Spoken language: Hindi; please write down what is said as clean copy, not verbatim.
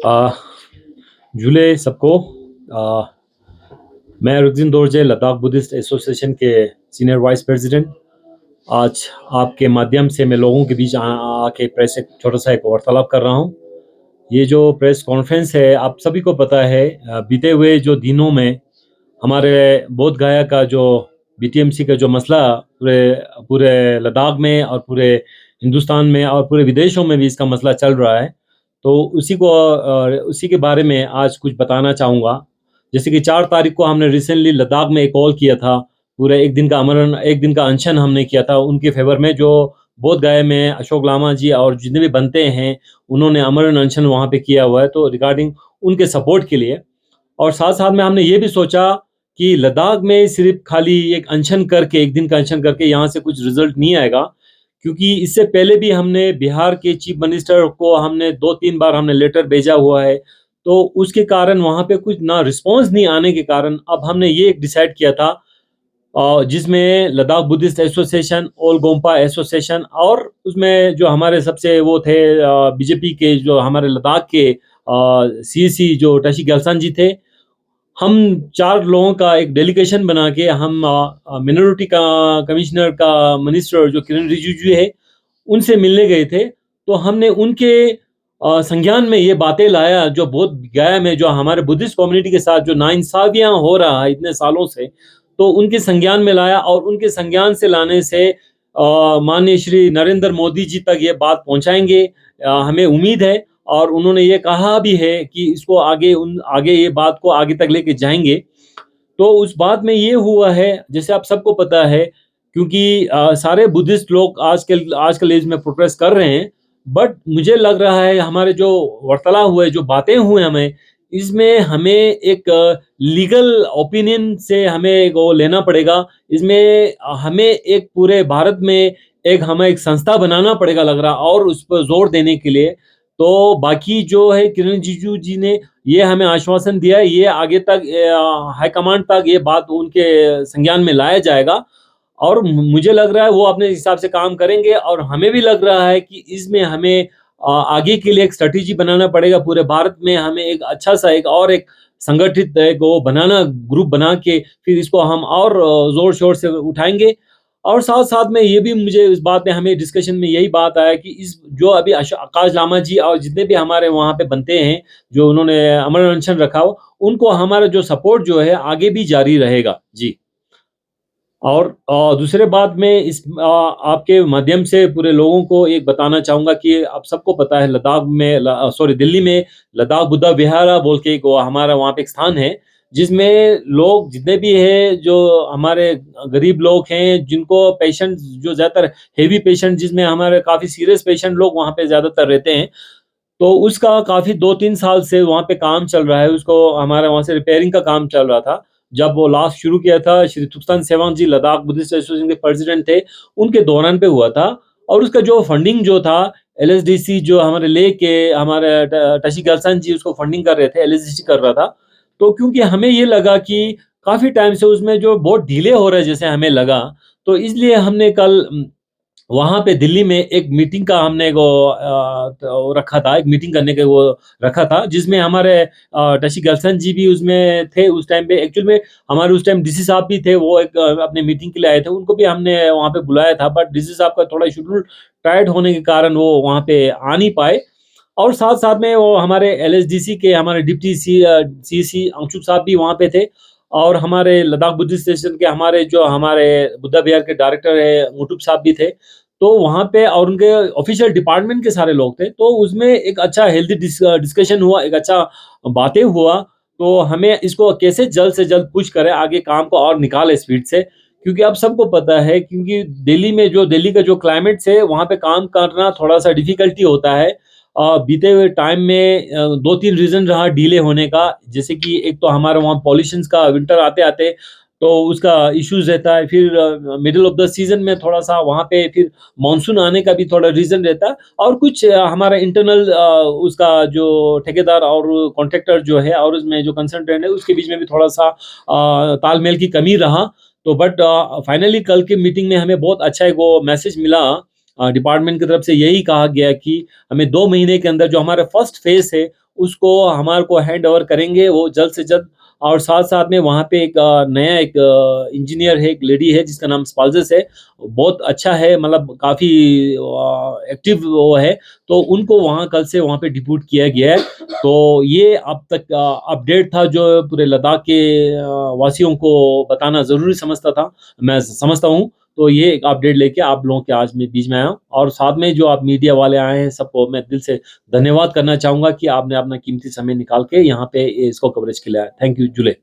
आ, जुले सबको। आ, मैं रुकजिन दोरजे लद्दाख बुद्धिस्ट एसोसिएशन के सीनियर वाइस प्रेसिडेंट। आज आपके माध्यम से मैं लोगों के बीच आके प्रेस एक छोटा सा एक वार्तालाप कर रहा हूँ। ये जो प्रेस कॉन्फ्रेंस है, आप सभी को पता है, बीते हुए जो दिनों में हमारे बोध गया का जो बीटीएमसी का जो मसला पूरे पूरे लद्दाख में और पूरे हिंदुस्तान में और पूरे विदेशों में भी इसका मसला चल रहा है। तो उसी के बारे में आज कुछ बताना चाहूँगा। जैसे कि 4 तारीख को हमने रिसेंटली लद्दाख में एक कॉल किया था। पूरा एक दिन का अनशन हमने किया था उनके फेवर में। जो बोध गया में अशोक लामा जी और जितने भी बनते हैं, उन्होंने अमरण अनशन वहाँ पे किया हुआ है, तो रिगार्डिंग उनके सपोर्ट के लिए। और साथ साथ में हमने ये भी सोचा कि लद्दाख में सिर्फ खाली एक अनशन करके, एक दिन का अनशन करके यहाँ से कुछ रिजल्ट नहीं आएगा। क्योंकि इससे पहले भी हमने बिहार के चीफ मिनिस्टर को हमने 2-3 बार हमने लेटर भेजा हुआ है। तो उसके कारण वहाँ पे कुछ ना रिस्पॉन्स नहीं आने के कारण अब हमने ये एक डिसाइड किया था, जिसमें लद्दाख बुद्धिस्ट एसोसिएशन, ऑल गोम्पा एसोसिएशन और उसमें जो हमारे सबसे वो थे बीजेपी के जो हमारे लद्दाख के सीसी जो टशी गलसान जी थे, हम 4 लोगों का एक डेलीगेशन बना के हम मिनोरिटी का कमिश्नर का मिनिस्टर जो किरण रिजिजू है, उनसे मिलने गए थे। तो हमने उनके संज्ञान में ये बातें लाया जो बोध गया में जो हमारे बुद्धिस्ट कम्युनिटी के साथ जो नाइंसाफियाँ हो रहा है इतने सालों से, तो उनके संज्ञान में लाया और उनके संज्ञान से लाने से माननीय श्री नरेंद्र मोदी जी तक ये बात पहुँचाएँगे, हमें उम्मीद है। और उन्होंने ये कहा भी है कि इसको आगे ये बात को आगे तक लेके जाएँगे। तो उस बात में ये हुआ है, जैसे आप सबको पता है, क्योंकि सारे बुद्धिस्ट लोग आजकल एज में प्रोटेस्ट कर रहे हैं। बट मुझे लग रहा है हमारे जो वार्तालाप हुए, जो बातें हुए हमें, इसमें हमें एक लीगल ओपिनियन से हमें वो लेना पड़ेगा। इसमें हमें एक पूरे भारत में हमें एक संस्था बनाना पड़ेगा लग रहा, और उस पर ज़ोर देने के लिए। तो बाकी जो है किरण रिजिजू जी ने ये हमें आश्वासन दिया है, ये आगे तक हाईकमांड तक ये बात उनके संज्ञान में लाया जाएगा। और मुझे लग रहा है वो अपने हिसाब से काम करेंगे, और हमें भी लग रहा है कि इसमें हमें आगे के लिए एक स्ट्रैटेजी बनाना पड़ेगा। पूरे भारत में हमें एक अच्छा सा एक संगठित एक वो बनाना, ग्रुप बना के फिर इसको हम और ज़ोर-शोर से उठाएँगे। और साथ-साथ में ये भी मुझे इस बात में हमें डिस्कशन में यही बात आया कि इस जो अभी आकाश लामा जी और जितने भी हमारे वहाँ पे बनते हैं, जो उन्होंने अमर अनशन रखा हो, उनको हमारा जो सपोर्ट जो है आगे भी जारी रहेगा। जी। और दूसरे बात में आपके माध्यम से पूरे लोगों को एक बताना चाहूँगा कि आप सबको पता है दिल्ली में लद्दाख बुद्धा विहारा बोल के एक हमारा वहाँ पे एक स्थान है, जिसमें लोग जितने भी हैं, जो हमारे गरीब लोग हैं, जिनको पेशेंट जो ज़्यादातर हेवी पेशेंट, जिसमें हमारे काफ़ी सीरियस पेशेंट लोग वहाँ पे ज़्यादातर रहते हैं। तो उसका काफ़ी 2-3 साल से वहाँ पे काम चल रहा है, उसको हमारे वहाँ से रिपेयरिंग का काम चल रहा था। जब वो लास्ट शुरू किया था, श्री तुक्तान सेवांग जी लद्दाख बुद्धिस्ट एसोसिएशन के प्रेसिडेंट थे, उनके दौरान पे हुआ था। और उसका जो फंडिंग जो था, एलएसडीसी जो हमारे हमारे टशी गलसान जी उसको फंडिंग कर रहे थे, एलएसडीसी कर रहा था। तो क्योंकि हमें ये लगा कि काफ़ी टाइम से उसमें जो बहुत डिले हो रहा है जैसे हमें लगा, तो इसलिए हमने कल वहाँ पे दिल्ली में एक मीटिंग का हमने तो रखा था, एक मीटिंग करने का वो रखा था, जिसमें हमारे टशी गलसन जी भी उसमें थे उस टाइम पे। एक्चुअल में हमारे उस टाइम डीसी साहब भी थे, वो अपने मीटिंग के लिए आए थे, उनको भी हमने वहाँ पे बुलाया था, बट डीसी साहब का थोड़ा शेड्यूल टाइट होने के कारण वो वहाँ पे आ नहीं पाए। और साथ-साथ में वो हमारे एलएसडीसी के हमारे डिप्टी सीसी अंशुक साहब भी वहाँ पे थे, और हमारे लद्दाख बुद्धिस्ट स्टेशन के हमारे बुद्धा विहार के डायरेक्टर है मुटुप साहब भी थे। तो वहाँ पे और उनके ऑफिशियल डिपार्टमेंट के सारे लोग थे, तो उसमें एक अच्छा हेल्दी डिस्कशन हुआ, एक अच्छा बातें हुआ। तो हमें इसको कैसे जल्द से जल्द पुश करें, आगे काम को और निकालें स्पीड से। क्योंकि अब सबको पता है, क्योंकि दिल्ली का जो क्लाइमेट है, वहाँ पे काम करना थोड़ा-सा डिफ़िकल्टी होता है। बीते हुए टाइम में 2-3 रीज़न रहा डिले होने का। जैसे कि एक तो हमारे वहाँ पॉल्यूशंस का विंटर आते-आते तो उसका इश्यूज़ रहता है। फिर मिडल ऑफ द सीज़न में थोड़ा-सा वहाँ पे फिर मानसून आने का भी थोड़ा रीज़न रहता है, और कुछ हमारा इंटरनल उसका जो ठेकेदार और कॉन्ट्रैक्टर जो है और उसमें जो कंसल्टेंट है, उसके बीच में भी थोड़ा-सा तालमेल की कमी रहा। तो बट फाइनली कल की मीटिंग में हमें बहुत अच्छा एक वो मैसेज मिला। डिपार्टमेंट की तरफ से यही कहा गया कि हमें 2 महीने के अंदर जो हमारा फर्स्ट फेज़ है, उसको हमारे को हैंड ओवर करेंगे वो जल्द से जल्द। और साथ-साथ में वहाँ पे एक नया एक इंजीनियर है, एक लेडी है जिसका नाम स्पाल्जस है। बहुत अच्छा है, मतलब काफ़ी एक्टिव वो है, तो उनको वहाँ कल से वहाँ पे डिप्यूट किया गया है। तो ये अब तक अपडेट था जो पूरे लद्दाख के वासियों को बताना ज़रूरी मैं समझता हूँ। तो ये एक अपडेट लेके आप लोगों के आज मैं बीच में आया हूँ, और साथ में जो आप मीडिया वाले आए हैं सबको मैं दिल से धन्यवाद करना चाहूँगा कि आपने अपना कीमती समय निकाल के यहाँ पे इसको कवरेज के लिए आए। थैंक यू जुले।